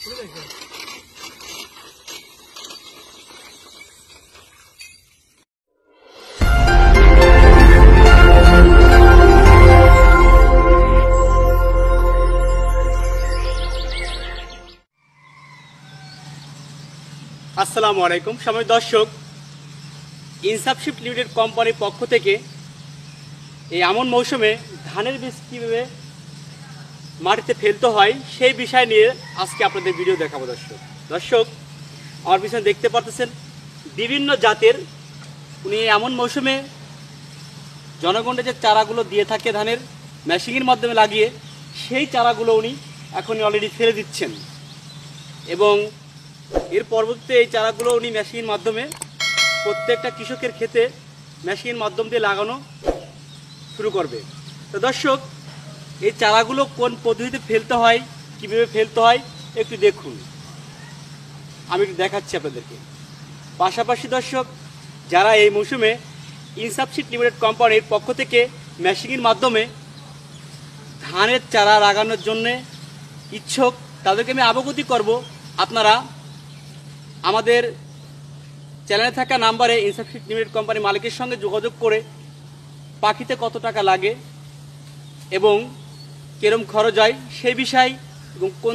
আসসালামু আলাইকুম সম্মানিত দর্শক, ইনসাফ শিফট লিমিটেড কোম্পানির পক্ষ থেকে এই আমন মৌসুমে ধানের বীজ কীভাবে মাটিতে ফেলতে হয় সেই বিষয় নিয়ে আজকে আপনাদের ভিডিও দেখাবো। দর্শক আমার পিছনে দেখতে পাচ্ছেন বিভিন্ন জাতের উনি এমন মৌসুমে জনগণের যে চারাগুলো দিয়ে থাকে ধানের মেশিনের মাধ্যমে লাগিয়ে সেই চারাগুলো উনি এখন অলরেডি ফেলে দিচ্ছেন এবং এর পরবর্তীতে এই চারাগুলো উনি মেশিনের মাধ্যমে প্রত্যেকটা কৃষকের ক্ষেতে মেশিনের মাধ্যম দিয়ে লাগানো শুরু করবে। তো দর্শক এই চারাগুলো কোন পদ্ধতিতে ফেলতে হয়, কীভাবে ফেলতে হয় একটু দেখুন, আমি একটু দেখাচ্ছি আপনাদেরকে। পাশাপাশি দর্শক যারা এই মৌসুমে ইনসাফ শিফট লিমিটেড কোম্পানির পক্ষ থেকে মেশিনের মাধ্যমে ধানের চারা লাগানোর জন্যে ইচ্ছুক তাদেরকে আমি অবগতি করব, আপনারা আমাদের চ্যানেলে থাকা নাম্বারে ইনসাফ শিফট লিমিটেড কোম্পানির মালিকের সঙ্গে যোগাযোগ করে পাখিতে কত টাকা লাগে এবং কিরম খরচ হয় সেই বিষয় এবং কোন